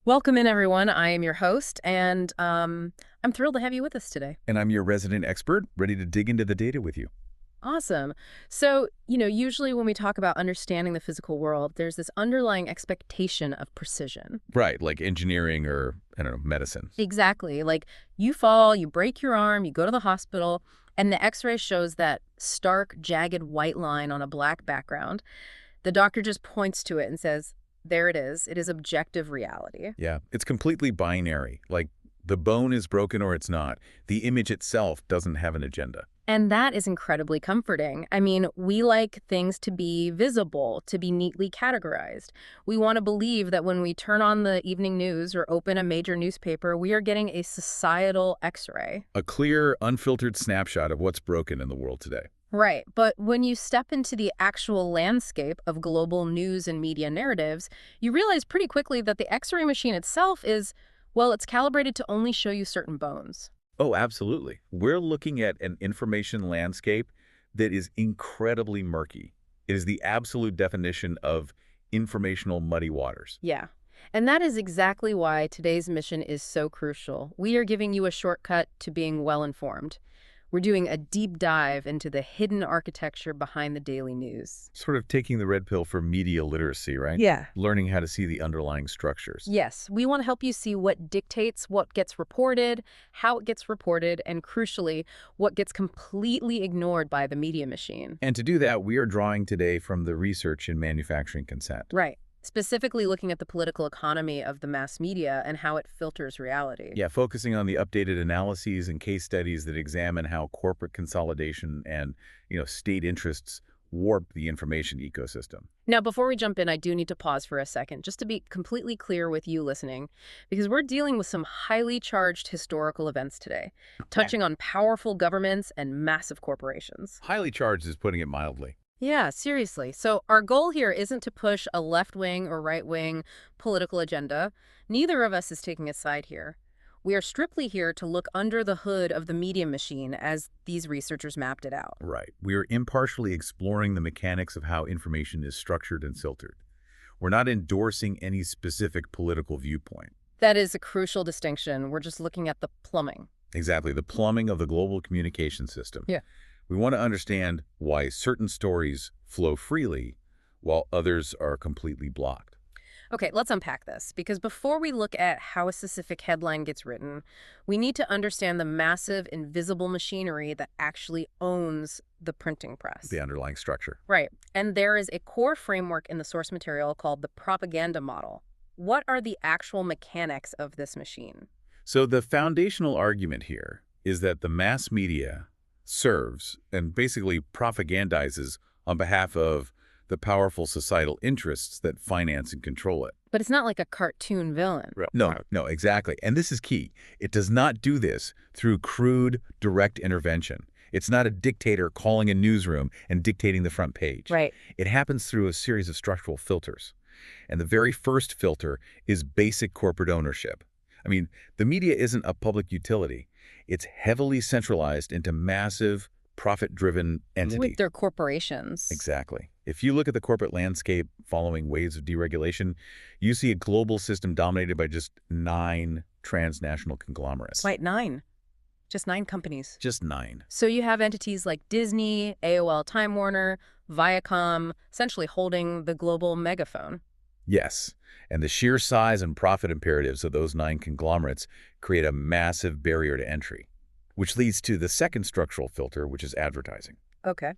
Welcome in, everyone. I am your host, and I'm thrilled to have you with us today. And I'm your resident expert, ready to dig into the data with you. Awesome. So, usually when we talk about understanding the physical world, there's this underlying expectation of precision. Right, like engineering or, I don't know, medicine. Exactly. Like you fall, you break your arm, you go to the hospital, and the x-ray shows that stark, jagged white line on a black background. The doctor just points to it and says, there it is. It is objective reality. Yeah, it's completely binary. Like the bone is broken or it's not. The image itself doesn't have an agenda. And that is incredibly comforting. I mean, we like things to be visible, to be neatly categorized. We want to believe that when we turn on the evening news or open a major newspaper, we are getting a societal x-ray. A clear, unfiltered snapshot of what's broken in the world today. Right. But when you step into the actual landscape of global news and media narratives, you realize pretty quickly that the x-ray machine itself is, well, it's calibrated to only show you certain bones. Oh, absolutely. We're looking at an information landscape that is incredibly murky. It is the absolute definition of informational muddy waters. Yeah. And that is exactly why today's mission is so crucial. We are giving you a shortcut to being well-informed. We're doing a deep dive into the hidden architecture behind the daily news. Sort of taking the red pill for media literacy, right? Yeah. Learning how to see the underlying structures. Yes, we want to help you see what dictates what gets reported, how it gets reported, and crucially, what gets completely ignored by the media machine. And to do that, we are drawing today from the research in manufacturing consent. Right. Specifically looking at the political economy of the mass media and how it filters reality. Yeah, focusing on the updated analyses and case studies that examine how corporate consolidation and, state interests warp the information ecosystem. Now, before we jump in, I do need to pause for a second, just to be completely clear with you listening, because we're dealing with some highly charged historical events today, touching on powerful governments and massive corporations. Highly charged is putting it mildly. Yeah, seriously. So our goal here isn't to push a left-wing or right-wing political agenda. Neither of us is taking a side here. We are strictly here to look under the hood of the media machine as these researchers mapped it out. Right. We are impartially exploring the mechanics of how information is structured and filtered. We're not endorsing any specific political viewpoint. That is a crucial distinction. We're just looking at the plumbing. Exactly. The plumbing of the global communication system. Yeah. We want to understand why certain stories flow freely while others are completely blocked. Okay, let's unpack this, because before we look at how a specific headline gets written, we need to understand the massive invisible machinery that actually owns the printing press. The underlying structure. Right. And there is a core framework in the source material called the propaganda model. What are the actual mechanics of this machine? So the foundational argument here is that the mass media serves and basically propagandizes on behalf of the powerful societal interests that finance and control it. But it's not like a cartoon villain. Right. No, exactly. And this is key. It does not do this through crude, direct intervention. It's not a dictator calling a newsroom and dictating the front page. Right. It happens through a series of structural filters. And the very first filter is basic corporate ownership. I mean, the media isn't a public utility. It's heavily centralized into massive, profit-driven entities. With their corporations. Exactly. If you look at the corporate landscape following waves of deregulation, you see a global system dominated by just 9 transnational conglomerates. Wait, 9? Just 9 companies? Just 9. So you have entities like Disney, AOL Time Warner, Viacom, essentially holding the global megaphone. Yes, and the sheer size and profit imperatives of those 9 conglomerates create a massive barrier to entry, which leads to the second structural filter, which is advertising. Okay.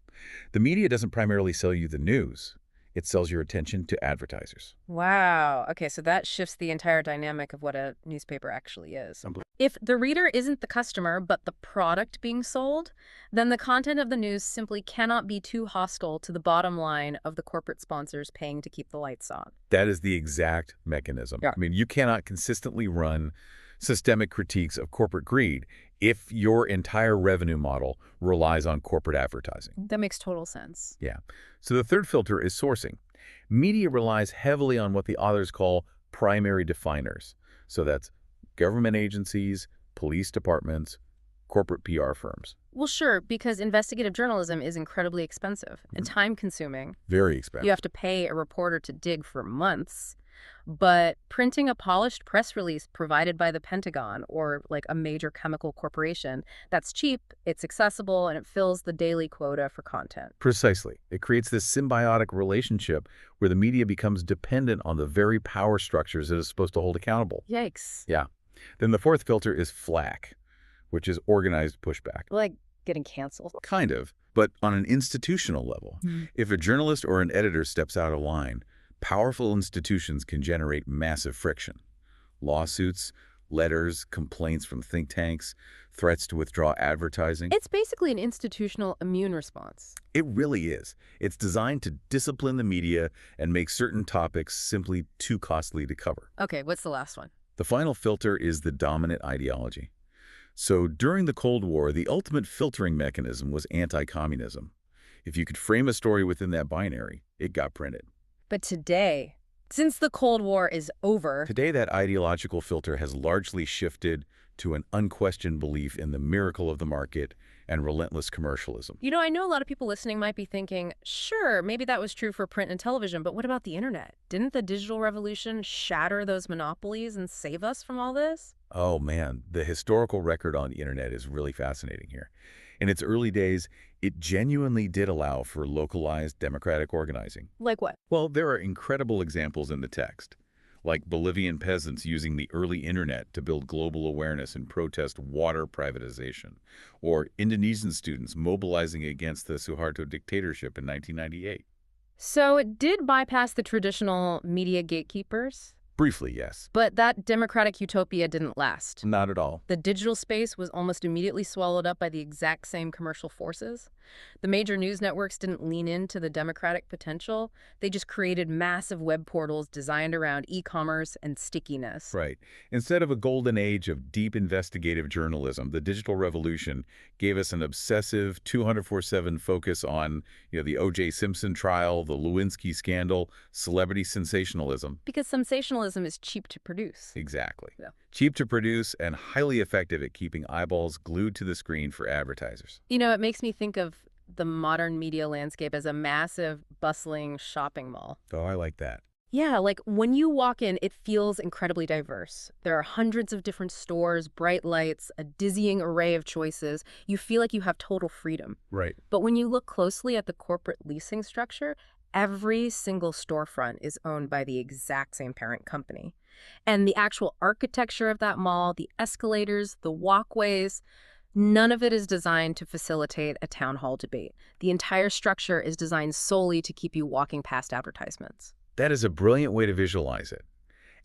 The media doesn't primarily sell you the news. It sells your attention to advertisers. Wow. Okay, so that shifts the entire dynamic of what a newspaper actually is. If the reader isn't the customer, but the product being sold, then the content of the news simply cannot be too hostile to the bottom line of the corporate sponsors paying to keep the lights on. That is the exact mechanism. Yeah. I mean, you cannot consistently run systemic critiques of corporate greed if your entire revenue model relies on corporate advertising. That makes total sense. Yeah. So the third filter is sourcing. Media relies heavily on what the authors call primary definers. So that's government agencies, police departments, corporate PR firms. Well, sure, because investigative journalism is incredibly expensive and time-consuming. Very expensive. You have to pay a reporter to dig for months. But printing a polished press release provided by the Pentagon or like a major chemical corporation, that's cheap, it's accessible, and it fills the daily quota for content. Precisely. It creates this symbiotic relationship where the media becomes dependent on the very power structures it is supposed to hold accountable. Yikes. Yeah. Then the fourth filter is flack, which is organized pushback. Like getting canceled. Kind of, but on an institutional level. If a journalist or an editor steps out of line, powerful institutions can generate massive friction. Lawsuits, letters, complaints from think tanks, threats to withdraw advertising. It's basically an institutional immune response. It really is. It's designed to discipline the media and make certain topics simply too costly to cover. Okay, what's the last one? The final filter is the dominant ideology. So during the Cold War, the ultimate filtering mechanism was anti-communism. If you could frame a story within that binary, it got printed. But today, since the Cold War is over, Today, that ideological filter has largely shifted to an unquestioned belief in the miracle of the market and relentless commercialism. I know a lot of people listening might be thinking, sure, maybe that was true for print and television, but what about the internet? Didn't the digital revolution shatter those monopolies and save us from all this? Oh man, the historical record on the internet is really fascinating here. In its early days, it genuinely did allow for localized democratic organizing. Like what? Well, there are incredible examples in the text, like Bolivian peasants using the early internet to build global awareness and protest water privatization, or Indonesian students mobilizing against the Suharto dictatorship in 1998. So it did bypass the traditional media gatekeepers, Briefly, yes. but that democratic utopia didn't last. Not at all. The digital space was almost immediately swallowed up by the exact same commercial forces. The major news networks didn't lean into the democratic potential. They just created massive web portals designed around e-commerce and stickiness. Right. Instead of a golden age of deep investigative journalism, the digital revolution gave us an obsessive 24/7 focus on, the O.J. Simpson trial, the Lewinsky scandal, celebrity sensationalism. Because sensationalism is cheap to produce. Exactly. Yeah. Cheap to produce and highly effective at keeping eyeballs glued to the screen for advertisers. It makes me think of the modern media landscape as a massive, bustling shopping mall. Oh, I like that. Yeah, like when you walk in, it feels incredibly diverse. There are hundreds of different stores, bright lights, a dizzying array of choices. You feel like you have total freedom. Right. But when you look closely at the corporate leasing structure, every single storefront is owned by the exact same parent company. And the actual architecture of that mall, the escalators, the walkways, none of it is designed to facilitate a town hall debate. The entire structure is designed solely to keep you walking past advertisements. That is a brilliant way to visualize it.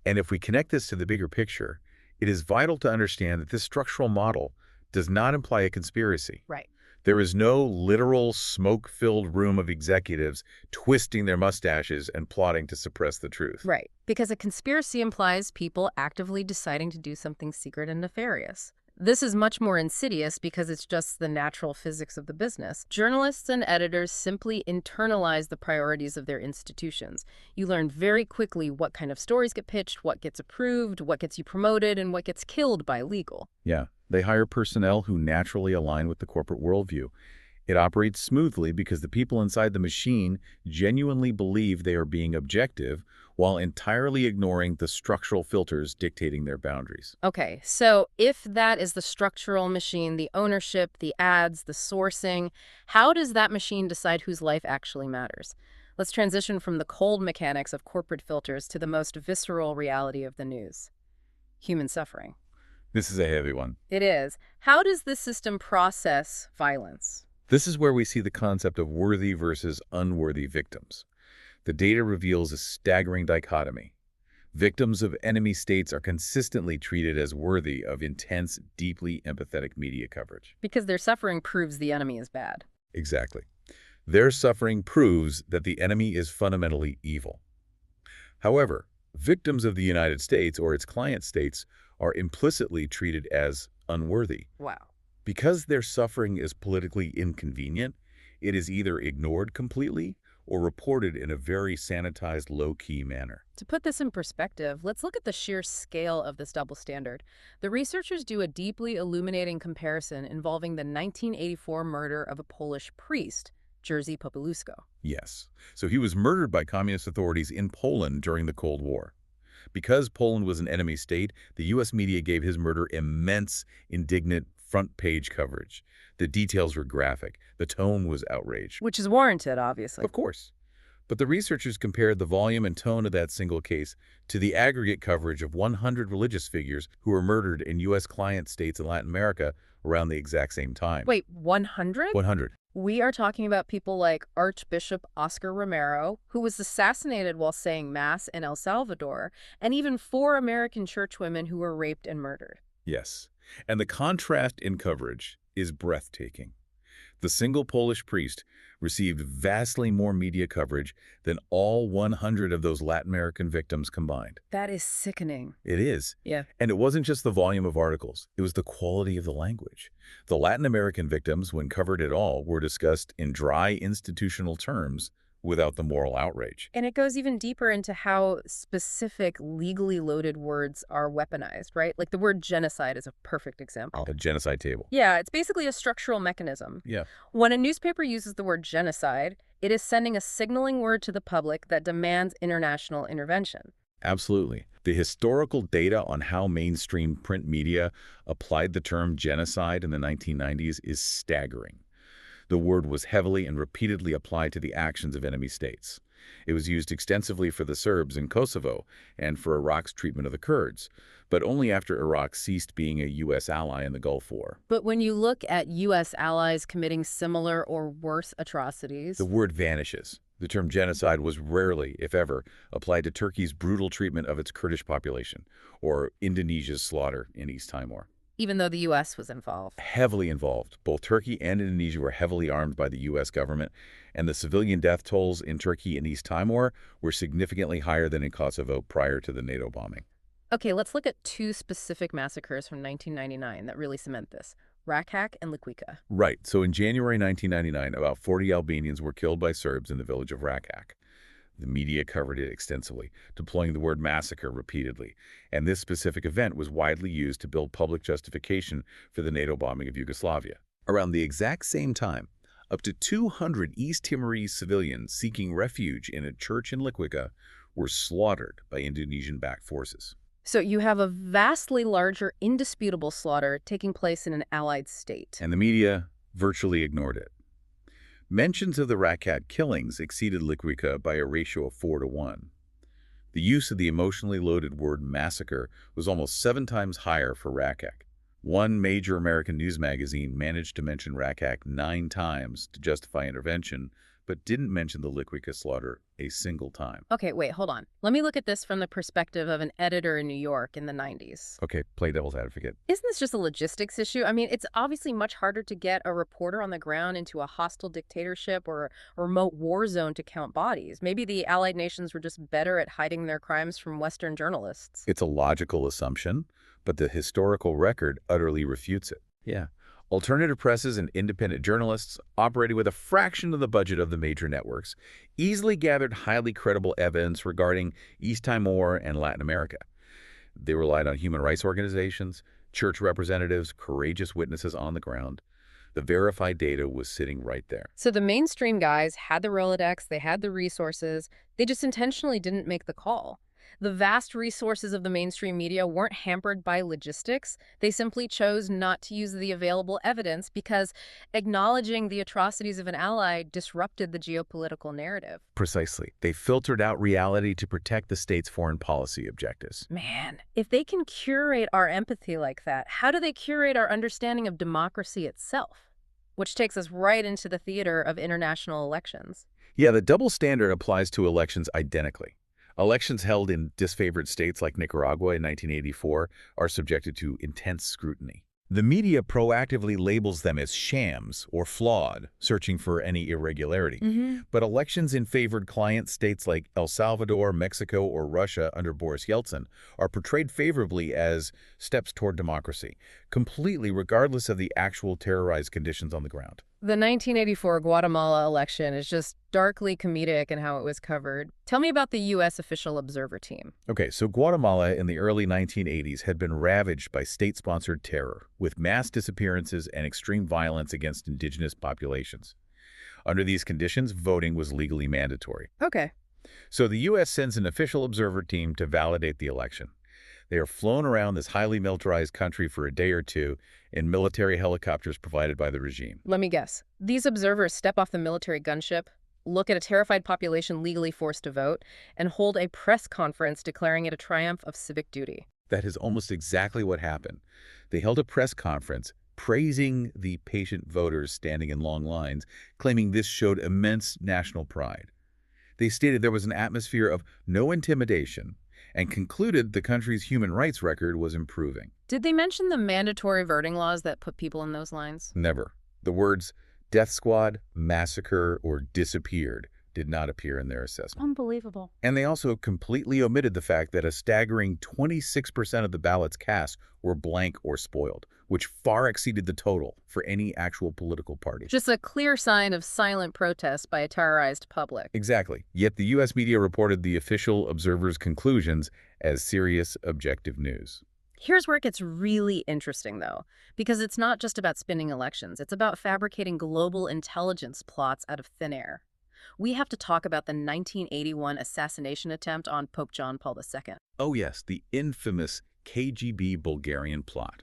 And if we connect this to the bigger picture, it is vital to understand that this structural model does not imply a conspiracy. Right. There is no literal smoke-filled room of executives twisting their mustaches and plotting to suppress the truth. Right. Because a conspiracy implies people actively deciding to do something secret and nefarious. This is much more insidious because it's just the natural physics of the business. Journalists and editors simply internalize the priorities of their institutions. You learn very quickly what kind of stories get pitched, what gets approved, what gets you promoted, and what gets killed by legal. Yeah, they hire personnel who naturally align with the corporate worldview. It operates smoothly because the people inside the machine genuinely believe they are being objective while entirely ignoring the structural filters dictating their boundaries. Okay, so if that is the structural machine, the ownership, the ads, the sourcing, how does that machine decide whose life actually matters? Let's transition from the cold mechanics of corporate filters to the most visceral reality of the news: human suffering. This is a heavy one. It is. How does this system process violence? This is where we see the concept of worthy versus unworthy victims. The data reveals a staggering dichotomy. Victims of enemy states are consistently treated as worthy of intense, deeply empathetic media coverage. Because their suffering proves the enemy is bad. Exactly. Their suffering proves that the enemy is fundamentally evil. However, victims of the United States or its client states are implicitly treated as unworthy. Wow. Because their suffering is politically inconvenient, it is either ignored completely or reported in a very sanitized, low-key manner. To put this in perspective, let's look at the sheer scale of this double standard. The researchers do a deeply illuminating comparison involving the 1984 murder of a Polish priest, Jerzy Popieluszko. Yes. So he was murdered by communist authorities in Poland during the Cold War. Because Poland was an enemy state, the U.S. media gave his murder immense, indignant front-page coverage. The details were graphic. The tone was outraged. Which is warranted, obviously. Of course. But the researchers compared the volume and tone of that single case to the aggregate coverage of 100 religious figures who were murdered in U.S. client states in Latin America around the exact same time. Wait, 100? 100. We are talking about people like Archbishop Oscar Romero, who was assassinated while saying Mass in El Salvador, and even 4 American churchwomen who were raped and murdered. Yes. And the contrast in coverage is breathtaking. The single Polish priest received vastly more media coverage than all 100 of those Latin American victims combined. That is sickening. It is. Yeah. And it wasn't just the volume of articles. It was the quality of the language. The Latin American victims, when covered at all, were discussed in dry institutional terms without the moral outrage. And it goes even deeper into how specific legally loaded words are weaponized, right? Like the word genocide is a perfect example. A genocide table. Yeah, it's basically a structural mechanism. Yeah. When a newspaper uses the word genocide, it is sending a signaling word to the public that demands international intervention. Absolutely. The historical data on how mainstream print media applied the term genocide in the 1990s is staggering. The word was heavily and repeatedly applied to the actions of enemy states. It was used extensively for the Serbs in Kosovo and for Iraq's treatment of the Kurds, but only after Iraq ceased being a U.S. ally in the Gulf War. But when you look at U.S. allies committing similar or worse atrocities, the word vanishes. The term genocide was rarely, if ever, applied to Turkey's brutal treatment of its Kurdish population, or Indonesia's slaughter in East Timor. even though the U.S. was involved. Heavily involved. Both Turkey and Indonesia were heavily armed by the U.S. government, and the civilian death tolls in Turkey and East Timor were significantly higher than in Kosovo prior to the NATO bombing. Okay, let's look at two specific massacres from 1999 that really cement this. Rakak and Liquica. Right. So in January 1999, about 40 Albanians were killed by Serbs in the village of Rakak. The media covered it extensively, deploying the word massacre repeatedly, and this specific event was widely used to build public justification for the NATO bombing of Yugoslavia. Around the exact same time, up to 200 East Timorese civilians seeking refuge in a church in Liquica were slaughtered by Indonesian-backed forces. So you have a vastly larger, indisputable slaughter taking place in an allied state. And the media virtually ignored it. Mentions of the Rakak killings exceeded Liquica by a ratio of 4-to-1. The use of the emotionally loaded word massacre was almost 7 times higher for Rakak. One major American news magazine managed to mention Rakak 9 times to justify intervention, but didn't mention the Liquica slaughter a single time. Okay, wait, hold on. Let me look at this from the perspective of an editor in New York in the 90s. Okay, play devil's advocate. Isn't this just a logistics issue? I mean, it's obviously much harder to get a reporter on the ground into a hostile dictatorship or a remote war zone to count bodies. Maybe the Allied nations were just better at hiding their crimes from Western journalists. It's a logical assumption, but the historical record utterly refutes it. Yeah. Alternative presses and independent journalists, operating with a fraction of the budget of the major networks, easily gathered highly credible evidence regarding East Timor and Latin America. They relied on human rights organizations, church representatives, courageous witnesses on the ground. The verified data was sitting right there. So the mainstream guys had the Rolodex, they had the resources, they just intentionally didn't make the call. The vast resources of the mainstream media weren't hampered by logistics. They simply chose not to use the available evidence because acknowledging the atrocities of an ally disrupted the geopolitical narrative. Precisely. They filtered out reality to protect the state's foreign policy objectives. Man, if they can curate our empathy like that, how do they curate our understanding of democracy itself? Which takes us right into the theater of international elections. Yeah, the double standard applies to elections identically. Elections held in disfavored states like Nicaragua in 1984 are subjected to intense scrutiny. The media proactively labels them as shams or flawed, searching for any irregularity. But elections in favored client states like El Salvador, Mexico, or Russia under Boris Yeltsin are portrayed favorably as steps toward democracy, completely regardless of the actual terrorized conditions on the ground. The 1984 Guatemala election is just darkly comedic in how it was covered. Tell me about the U.S. official observer team. Okay, so Guatemala in the early 1980s had been ravaged by state-sponsored terror, with mass disappearances and extreme violence against indigenous populations. Under these conditions, voting was legally mandatory. Okay. So the U.S. sends an official observer team to validate the election. They are flown around this highly militarized country for a day or two in military helicopters provided by the regime. Let me guess. These observers step off the military gunship, look at a terrified population legally forced to vote, and hold a press conference declaring it a triumph of civic duty. That is almost exactly what happened. They held a press conference praising the patient voters standing in long lines, claiming this showed immense national pride. They stated there was an atmosphere of no intimidation and concluded the country's human rights record was improving. Did they mention the mandatory voting laws that put people in those lines? Never. The words death squad, massacre, or disappeared did not appear in their assessment. Unbelievable. And they also completely omitted the fact that a staggering 26% of the ballots cast were blank or spoiled, which far exceeded the total for any actual political party. Just a clear sign of silent protest by a terrorized public. Exactly. Yet the U.S. media reported the official observers' conclusions as serious, objective news. Here's where it gets really interesting, though, because it's not just about spinning elections. It's about fabricating global intelligence plots out of thin air. We have to talk about the 1981 assassination attempt on Pope John Paul II. Oh yes, the infamous KGB Bulgarian plot.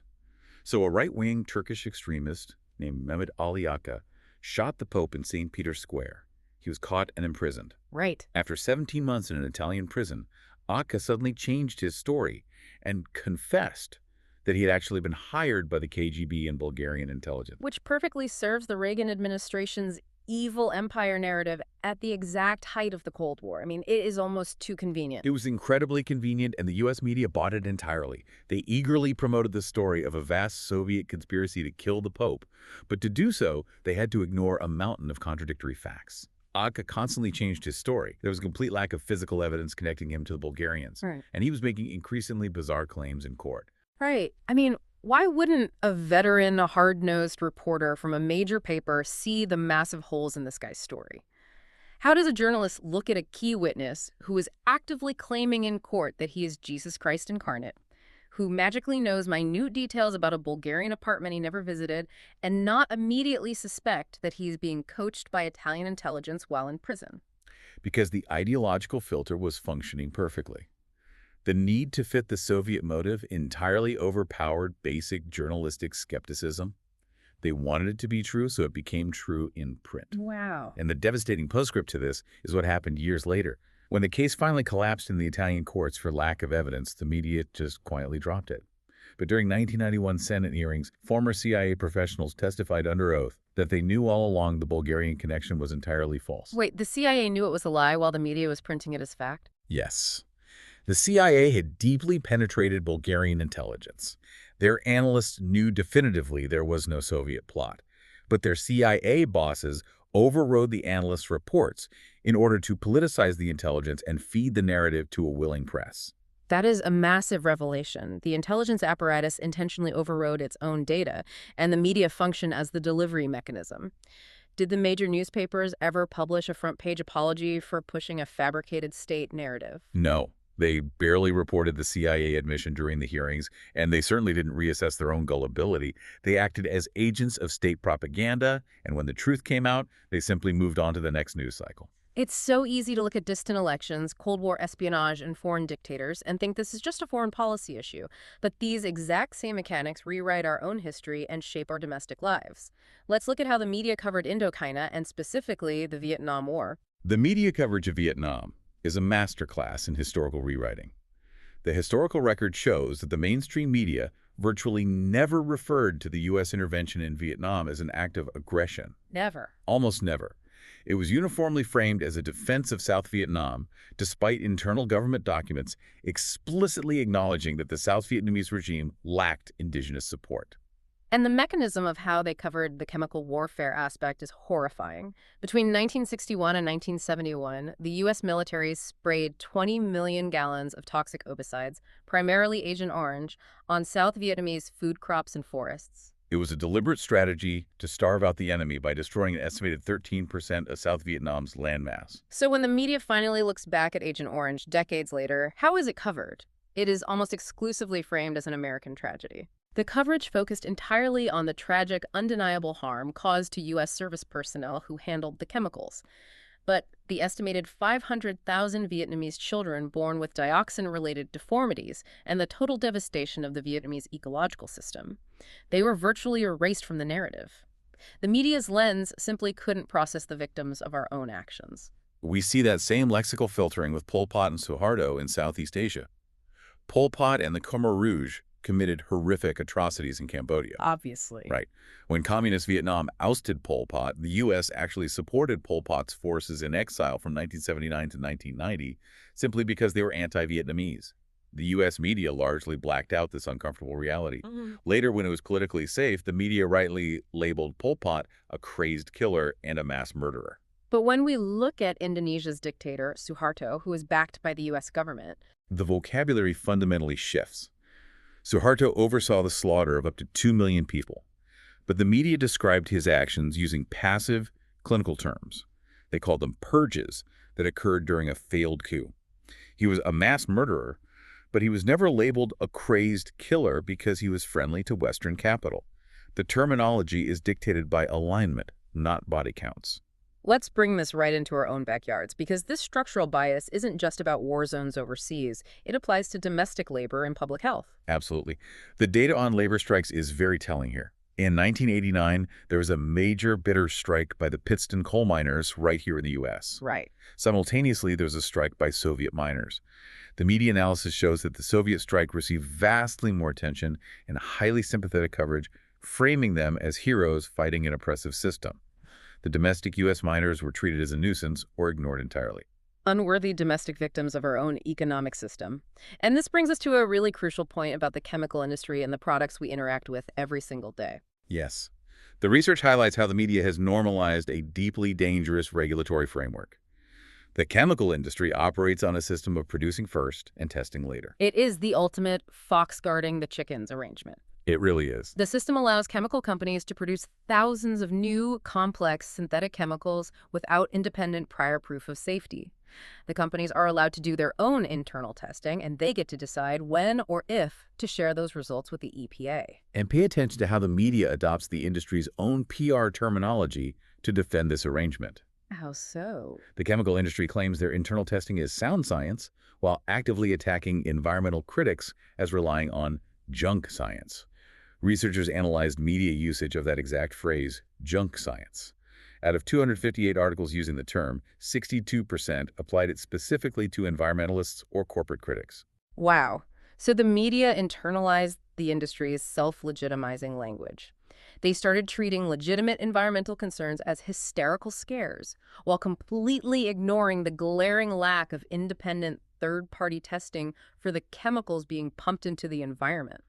So a right-wing Turkish extremist named Mehmet Ali Aka shot the Pope in St. Peter's Square. He was caught and imprisoned. Right. After 17 months in an Italian prison, Aka suddenly changed his story and confessed that he had actually been hired by the KGB and Bulgarian intelligence. Which perfectly serves the Reagan administration's evil empire narrative at the exact height of the Cold War. I mean, it is almost too convenient. It was incredibly convenient, and the U.S. media bought it entirely. They eagerly promoted the story of a vast Soviet conspiracy to kill the Pope. But to do so, they had to ignore a mountain of contradictory facts. Aka constantly changed his story. There was a complete lack of physical evidence connecting him to the Bulgarians. Right. And he was making increasingly bizarre claims in court. Right. I mean, why wouldn't a veteran, a hard-nosed reporter from a major paper see the massive holes in this guy's story? How does a journalist look at a key witness who is actively claiming in court that he is Jesus Christ incarnate, who magically knows minute details about a Bulgarian apartment he never visited, and not immediately suspect that he's being coached by Italian intelligence while in prison? Because the ideological filter was functioning perfectly. The need to fit the Soviet motive entirely overpowered basic journalistic skepticism. They wanted it to be true, so it became true in print. Wow. And the devastating postscript to this is what happened years later. When the case finally collapsed in the Italian courts for lack of evidence, the media just quietly dropped it. But during 1991 Senate hearings, former CIA professionals testified under oath that they knew all along the Bulgarian connection was entirely false. Wait, the CIA knew it was a lie while the media was printing it as fact? Yes. The CIA had deeply penetrated Bulgarian intelligence. Their analysts knew definitively there was no Soviet plot, but their CIA bosses overrode the analysts' reports in order to politicize the intelligence and feed the narrative to a willing press. That is a massive revelation. The intelligence apparatus intentionally overrode its own data, and the media functioned as the delivery mechanism. Did the major newspapers ever publish a front-page apology for pushing a fabricated state narrative? No. They barely reported the CIA admission during the hearings, and they certainly didn't reassess their own gullibility. They acted as agents of state propaganda, and when the truth came out, they simply moved on to the next news cycle. It's so easy to look at distant elections, Cold War espionage, and foreign dictators and think this is just a foreign policy issue. But these exact same mechanics rewrite our own history and shape our domestic lives. Let's look at how the media covered Indochina, and specifically the Vietnam War. The media coverage of Vietnam is a masterclass in historical rewriting. The historical record shows that the mainstream media virtually never referred to the U.S. intervention in Vietnam as an act of aggression. Never. Almost never. It was uniformly framed as a defense of South Vietnam, despite internal government documents explicitly acknowledging that the South Vietnamese regime lacked indigenous support. And the mechanism of how they covered the chemical warfare aspect is horrifying. Between 1961 and 1971, the U.S. military sprayed 20 million gallons of toxic herbicides, primarily Agent Orange, on South Vietnamese food crops and forests. It was a deliberate strategy to starve out the enemy by destroying an estimated 13% of South Vietnam's landmass. So when the media finally looks back at Agent Orange decades later, how is it covered? It is almost exclusively framed as an American tragedy. The coverage focused entirely on the tragic, undeniable harm caused to U.S. service personnel who handled the chemicals. But the estimated 500,000 Vietnamese children born with dioxin-related deformities and the total devastation of the Vietnamese ecological system, they were virtually erased from the narrative. The media's lens simply couldn't process the victims of our own actions. We see that same lexical filtering with Pol Pot and Suharto in Southeast Asia. Pol Pot and the Khmer Rouge committed horrific atrocities in Cambodia. Obviously. Right. When Communist Vietnam ousted Pol Pot, the U.S. actually supported Pol Pot's forces in exile from 1979 to 1990 simply because they were anti-Vietnamese. The U.S. media largely blacked out this uncomfortable reality. Later, when it was politically safe, the media rightly labeled Pol Pot a crazed killer and a mass murderer. But when we look at Indonesia's dictator, Suharto, who is backed by the U.S. government, the vocabulary fundamentally shifts. Suharto oversaw the slaughter of up to 2 million people, but the media described his actions using passive, clinical terms. They called them purges that occurred during a failed coup. He was a mass murderer, but he was never labeled a crazed killer because he was friendly to Western capital. The terminology is dictated by alignment, not body counts. let's bring this right into our own backyards, because this structural bias isn't just about war zones overseas. It applies to domestic labor and public health. Absolutely. The data on labor strikes is very telling here. In 1989, there was a major bitter strike by the Pittston coal miners right here in the U.S. Right. Simultaneously, there was a strike by Soviet miners. The media analysis shows that the Soviet strike received vastly more attention and highly sympathetic coverage, framing them as heroes fighting an oppressive system. The domestic U.S. miners were treated as a nuisance or ignored entirely. Unworthy domestic victims of our own economic system. And this brings us to a really crucial point about the chemical industry and the products we interact with every single day. Yes. The research highlights how the media has normalized a deeply dangerous regulatory framework. The chemical industry operates on a system of producing first and testing later. It is the ultimate fox guarding the chickens arrangement. It really is. The system allows chemical companies to produce thousands of new, complex synthetic chemicals without independent prior proof of safety. The companies are allowed to do their own internal testing, and they get to decide when or if to share those results with the EPA. And pay attention to how the media adopts the industry's own PR terminology to defend this arrangement. How so? The chemical industry claims their internal testing is sound science, while actively attacking environmental critics as relying on junk science. Researchers analyzed media usage of that exact phrase, junk science. Out of 258 articles using the term, 62% applied it specifically to environmentalists or corporate critics. Wow. So the media internalized the industry's self-legitimizing language. They started treating legitimate environmental concerns as hysterical scares, while completely ignoring the glaring lack of independent third-party testing for the chemicals being pumped into the environment.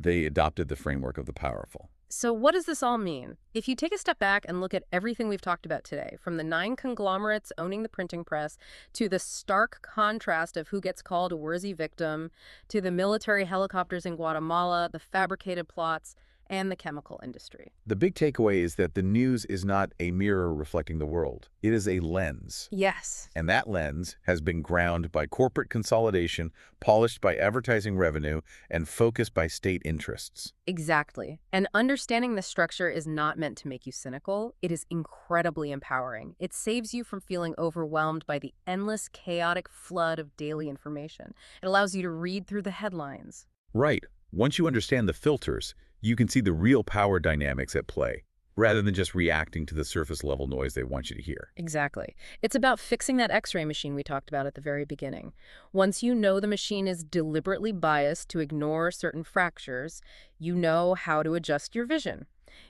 They adopted the framework of the powerful. So what does this all mean? If you take a step back and look at everything we've talked about today, from the 9 conglomerates owning the printing press, to the stark contrast of who gets called a worthy victim, to the military helicopters in Guatemala, the fabricated plots, and the chemical industry. The big takeaway is that the news is not a mirror reflecting the world. It is a lens. Yes. And that lens has been ground by corporate consolidation, polished by advertising revenue, and focused by state interests. Exactly. And understanding the structure is not meant to make you cynical. It is incredibly empowering. It saves you from feeling overwhelmed by the endless, chaotic flood of daily information. It allows you to read through the headlines. Right. Once you understand the filters, you can see the real power dynamics at play, rather than just reacting to the surface-level noise they want you to hear. Exactly. It's about fixing that X-ray machine we talked about at the very beginning. Once you know the machine is deliberately biased to ignore certain fractures, you know how to adjust your vision.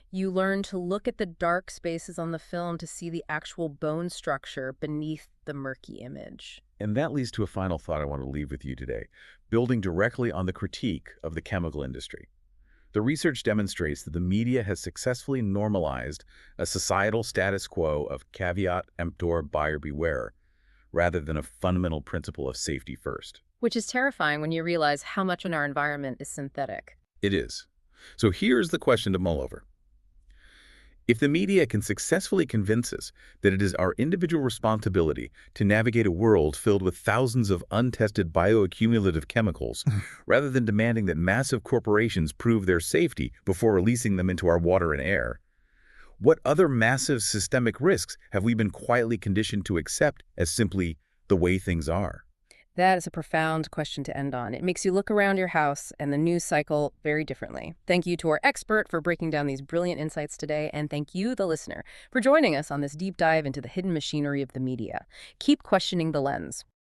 You learn to look at the dark spaces on the film to see the actual bone structure beneath the murky image. And that leads to a final thought I want to leave with you today, building directly on the critique of the chemical industry. The research demonstrates that the media has successfully normalized a societal status quo of caveat emptor, buyer beware, rather than a fundamental principle of safety first. Which is terrifying when you realize how much in our environment is synthetic. It is. So here's the question to mull over. If the media can successfully convince us that it is our individual responsibility to navigate a world filled with thousands of untested bioaccumulative chemicals, rather than demanding that massive corporations prove their safety before releasing them into our water and air, What other massive systemic risks have we been quietly conditioned to accept as simply the way things are? That is a profound question to end on. It makes you look around your house and the news cycle very differently. Thank you to our expert for breaking down these brilliant insights today, and thank you, the listener, for joining us on this deep dive into the hidden machinery of the media. Keep questioning the lens.